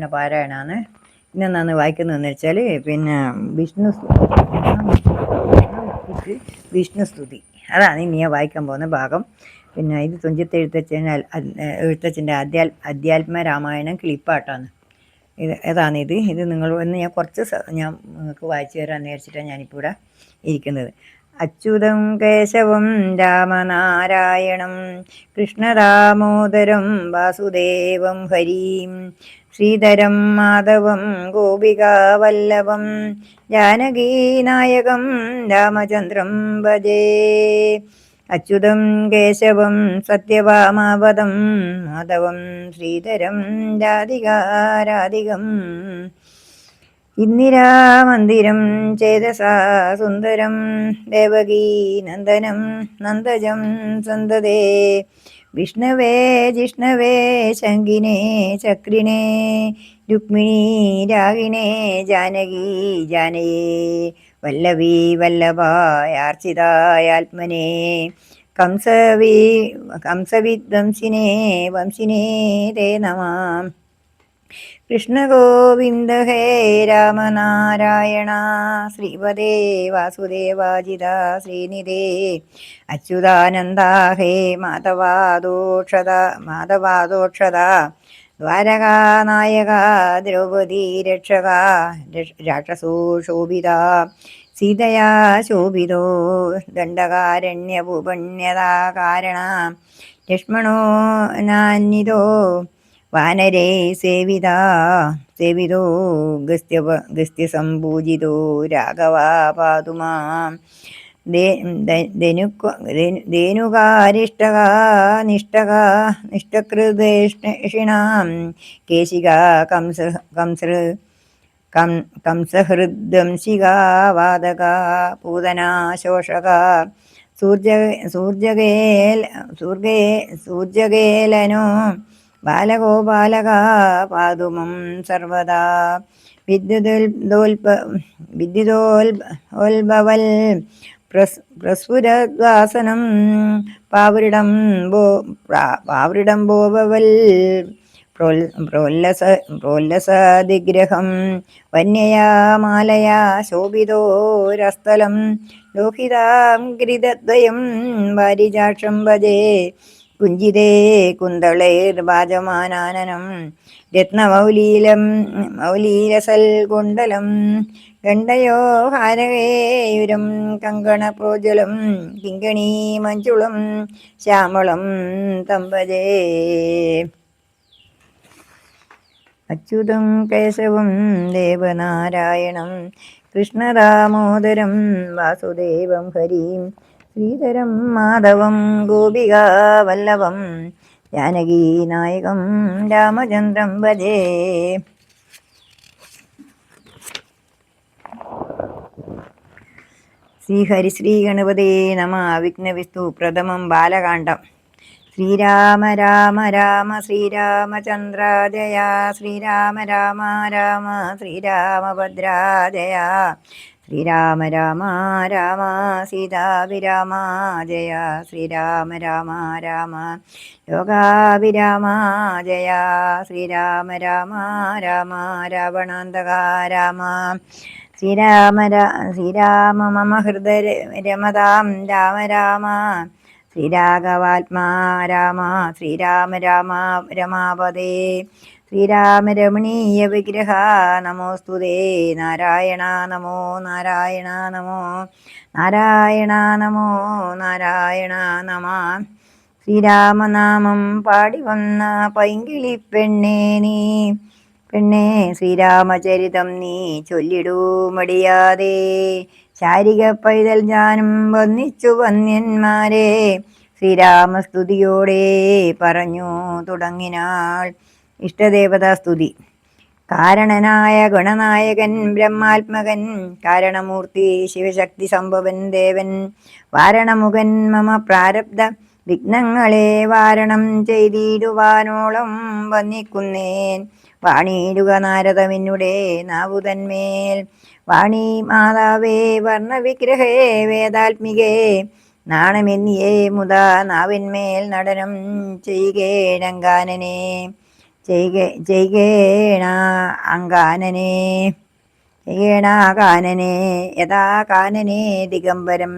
പാരായണമാണ് ഇന്നെന്നാന്ന് വായിക്കുന്നതെന്ന് വെച്ചാൽ പിന്നെ വിഷ്ണു സ്തുതി അതാണ് ഇനി ഞാൻ വായിക്കാൻ പോകുന്ന ഭാഗം. പിന്നെ ഇത് തുഞ്ചത്ത് എഴുത്തച്ഛൻ്റെ അധ്യാത്മ രാമായണം കിളിപ്പാട്ടാണ്. ഇത് നിങ്ങൾ ഒന്ന് ഞാൻ കുറച്ച് ഞാൻ നിങ്ങൾക്ക് വായിച്ചു തരാമെന്ന് വിചാരിച്ചിട്ടാണ് ഞാനിപ്പോൾ ഇവിടെ ഇരിക്കുന്നത്. അച്യുതം കേശവം രാമനാരായണം കൃഷ്ണദാമോദരം വാസുദേവം ഹരിം ശ്രീധരം മാധവം ഗോപികാവല്ലഭം ജാനകീനായകം രാമചന്ദ്രം ഭജേ. അച്യുതം കേശവം സത്യഭാമാവതം മാധവം ശ്രീധരം രാധികാരാധികം ഇന്ദിരാമന്ദിരം ചേതസാ സുന്ദരം ദേവകീ നന്ദനം നന്ദജം സന്തതേ വിഷ്ണവേ ജിഷ്ണവേ ശങ്കിനേ ചക്രിണേ രുക്മിണീ രാഗിണേ ജാനകീ ജാനയേ വല്ലഭീ വല്ലഭായാർച്ചിതായാത്മനേ കംസവിദ്വംസിനേ വംശിനേ തേ നമാം. കൃഷ്ണ ഗോവിന്ദ ഹേ രാമനാരായണ ശ്രീപദേ വാസുദേവാജിത ശ്രീനിധേ അച്യുതാനന്ദ ഹേ മാധവാദോക്ഷത ദ്വാരകാനായക ദ്രൗപദീ രക്ഷക രാക്ഷസോ ശോഭിത സീതയാ ശോഭിതോ ദണ്ഡകാരണ്യപുപണ്യതാ കാരണ ലക്ഷ്മണോ നാന്വിതോ വാനരേ സേവിതോ ഗസ്ത്യസംപൂജിതോ രാഘവാ പാതു മാം. ധേനുകാരിഷ്ടകാ നിഷ്ടകൃതേഷിണാം കേശികാ കംസഹൃദ്വംശികാ വാദകാ പൂതനാ ശോഷകാ സൂർജകേലനോ ബാലഗോപാലകാ പാതുമം സർവദാ. വിദ്യുതോൽഭവൽ പ്രസ്ഫുരദ്വാസനം പാവൃടം ബോഭവൽ പ്രോല്ലസദിഗ്രഹം വന്യയാ മാലയാ ശോഭിതോരസ്ഥലം ലോഹിതാം ഗിരിദ്വയം വാരിജാക്ഷം ഭജേ. കുഞ്ചിതേ കുന്തളൈർവാജമാനാനനം മൗലീരസൽകുണ്ടലം ഗണ്ഡയോ ഹാരകേയുരം കങ്കണപ്രോജ്വലം കിങ്കണീ മഞ്ജുളം ശ്യാമളം തം ഭജേ. അച്യുതം കേശവം ദേവനാരായണം കൃഷ്ണദാമോദരം വാസുദേവം ഹരിം ശ്രീധരം മാധവം ഗോപികാവല്ലഭം ജാനകീനായകം രാമചന്ദ്രം ഭജേ. ശ്രീഹരി ശ്രീ ഗണപതേ നമ. വിഘ്നവിസ്തു പ്രഥമം ബാലകാണ്ഡം. ശ്രീരാമ രാമ രാമ ശ്രീരാമചന്ദ്ര ജയ ശ്രീരാമ രാമ രാമ ശ്രീരാമഭദ്രാ ജയ ശ്രീരാമ രാമ രാമ സീതാഭിരാമ ജയ ശ്രീരാമ രാമ രാമ ലോകാഭിരാമ ജയ ശ്രീരാമ രാമ രാമ രാവണാന്തക രാമ ശ്രീരാമ മമ ഹൃദയ രമതാം രാമ രാമ ശ്രീരാഘവാത്മാ രാമ ശ്രീരാമ രാമ രമാപദേ ശ്രീരാമ രമണീയ വിഗ്രഹ നമോസ്തുതേ. നാരായണ നമോ നാരായണ നമോ നാരായണ നമോ നാരായണ നമ. ശ്രീരാമനാമം പാടി വന്ന പൈങ്കിളി പെണ്ണേ ശ്രീരാമചരിതം നീ ചൊല്ലിടൂ മടിയാതെ. ശാരിക പൈതൽ ഞാനും വന്നിച്ചു വന്യന്മാരെ ശ്രീരാമസ്തുതിയോടെ പറഞ്ഞു തുടങ്ങിനാൾ. ഇഷ്ടദേവതാ സ്തുതി. കാരണനായ ഗുണനായകൻ ബ്രഹ്മാത്മകൻ കാരണമൂർത്തി ശിവശക്തി സംഭവൻ ദേവൻ വാരണമുഖൻ മമ പ്രാരബ്ധ വിഘ്നങ്ങളെ വാരണം ചെയ്തിടുവാനോളം വന്നിക്കുന്നേൻ. വാണിയിടുക നാരദമിന്നുടെ നാവുതന്മേൽ. വാണി മാതാവേ വർണ്ണവിഗ്രഹേ വേദാത്മികേ നാണമെന്നിയേ മുതാ നാവിന്മേൽ നടനം ചെയ്യുകേഴങ്കാനനെ. ചെയ്യേണ അങ്കാനനെ ചെയ്യേണ കാനനെ യഥാ കാനനെ ദിഗംബരം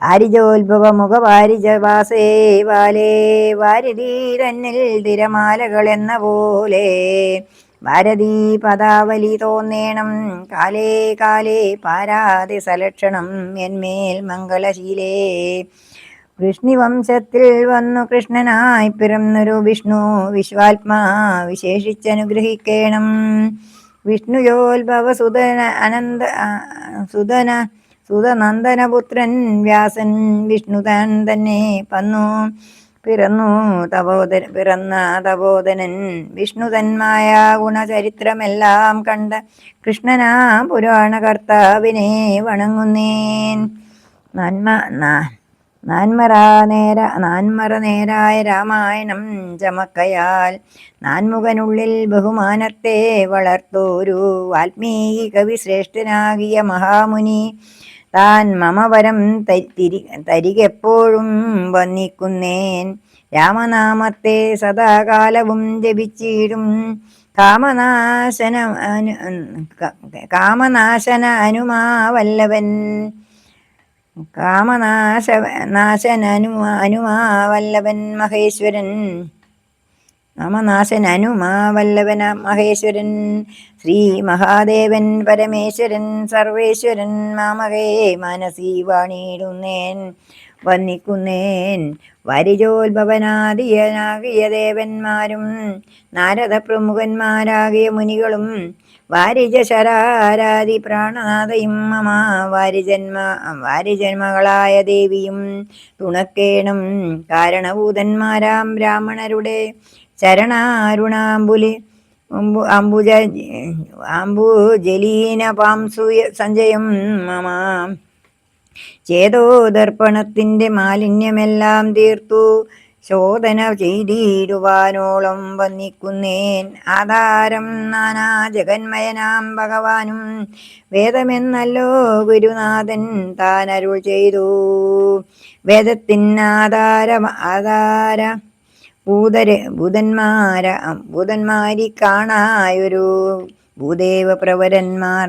ആരിജോത്ഭവമുഖ വാരിജവാസേ വാലേ വാരിധി തന്നിൽ തിരമാലകൾ എന്ന പോലെ ഭാരതീ പദാവലി തോന്നേണം കാലേ കാലേ പാരാതി സലക്ഷണം എന്മേൽ മംഗളശീലേ വൃഷ്ണിവംശത്തിൽ വന്നു കൃഷ്ണനായി പിറന്നൊരു വിഷ്ണു വിശ്വാത്മാ വിശേഷിച്ചനുഗ്രഹിക്കേണം വിഷ്ണുയോത്ഭവ സുതനന്ദനപുത്രൻ വ്യാസൻ വിഷ്ണുതാൻ തന്നെ പിറന്ന തപോധനൻ വിഷ്ണുതന്മായ ഗുണചരിത്രമെല്ലാം കണ്ട കൃഷ്ണനാ പുരാണ കർത്താവിനെ വണങ്ങുന്നേൻ നാൻമറ നേരായ രാമായണം ചമക്കയാൽ നാൻമുഖനുള്ളിൽ ബഹുമാനത്തെ വളർത്തോരു വാൽമീകി കവി ശ്രേഷ്ഠനാകിയ മഹാമുനി താൻ മമവരം തരികെപ്പോഴും വന്നിക്കുന്നേൻ രാമനാമത്തെ സദാകാലവും ജപിച്ചിടും കാമനാശന അനുമാവല്ലവൻ മഹേശ്വരൻ മഹേശ്വരൻ ശ്രീ മഹാദേവൻ പരമേശ്വരൻ സർവേശ്വരൻ മാമകേ മനസി വാണിടുന്നേൻ വന്നിക്കുന്നേൻ വാരിജോത്ഭവനാദിയനാകിയ ദേവന്മാരും നാരദ പ്രമുഖന്മാരാകിയ മുനികളും വാരിജ ശരാരാതി പ്രാണനാഥയും മമ വാരിജന്മകളായ ദേവിയും തുണക്കേണം കാരണഭൂതന്മാരാം ബ്രാഹ്മണരുടെ ചരണാരുണാംബുലി അംബുജലീന പാംസൂയ സഞ്ജയം മമ ചേതോദർപ്പണത്തിൻ്റെ മാലിന്യമെല്ലാം തീർത്തു ശോധന ചെയ്തിടുവാനോളം വന്നിക്കുന്നേൻ ആധാരം നാനാ ജഗന്മയനാം ഭഗവാനും വേദമെന്നല്ലോ ഗുരുനാഥൻ താൻ അരുൾ ചെയ്തു വേദത്തിനാധാര ഭൂതന്മാരി കാണായൊരു ഭൂദേവ പ്രവരന്മാർ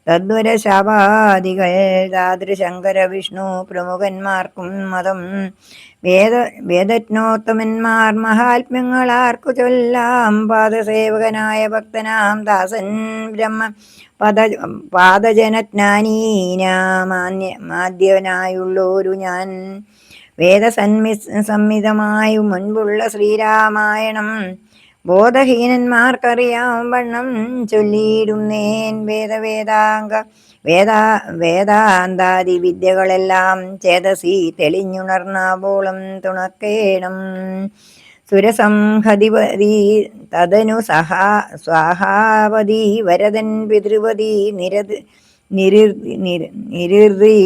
തദ്വര ശാപാദികൾ ദാതൃശങ്കര വിഷ്ണു പ്രമുഖന്മാർക്കും മതം വേദജ്ഞോത്തമന്മാർ മഹാത്മ്യങ്ങളാർക്കു ചൊല്ലാം പാദസേവകനായ ഭക്തനാം ദാസൻ ബ്രഹ്മ പാദജനജ്ഞാനീനാമാദ്യനായുള്ളൊരു ഞാൻ സംഹിതമായു മുൻപുള്ള ശ്രീരാമായണം ബോധഹീനന്മാർക്കറിയാം വണ്ണം ചൊല്ലിയിടുന്നേൻ വേദാന്താദി വിദ്യകളെല്ലാം ചേതസി തെളിഞ്ഞുണർന്നാവോളം തുണക്കേണം സുരസംഹതിപതി തദനു സ്വാഹാവതി വരദൻ പിതൃപതി നിരുതി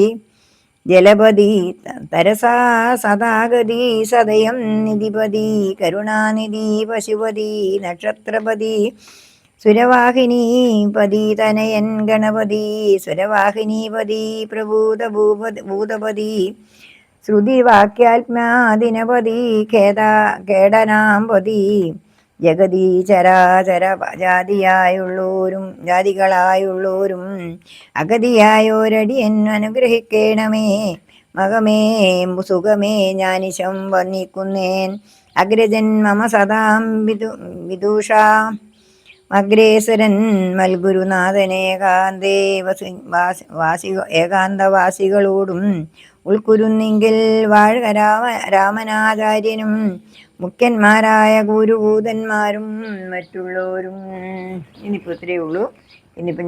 ജലപതി തരസാ സദാഗതി സദയം നിധിപതി കരുണാനിധി പശുപതി നക്ഷത്രപതി സുരവാഹിനീപതി തനയൻ ഗണപതി സുരവാഹിനീപതി ഭൂതപതി ശ്രുതിവാക്യാത്മാദിനപതി കേടനാംപതി ജഗതി ചരാചര ജാതികളായുള്ളോരും അഗതിയായോരടിയൻ അനുഗ്രഹിക്കേണമേ മകമേ സുഖമേ ഞാനിശം വന്നിക്കുന്നേൻ അഗ്രജൻ മമ സദാം വിദുഷാ അഗ്രേസരൻ മൽഗുരുനാഥനേകാന്തേ ഏകാന്തവാസികളോടും ഉൾക്കുരുന്നെങ്കിൽ വാഴ്ക രാമനാചാര്യനും മുഖ്യന്മാരായ ഗുരുഭൂതന്മാരും മറ്റുള്ളവരും. ഇനിയിപ്പോൾ ഇത്രയേ ഉള്ളൂ. ഇനിയിപ്പോൾ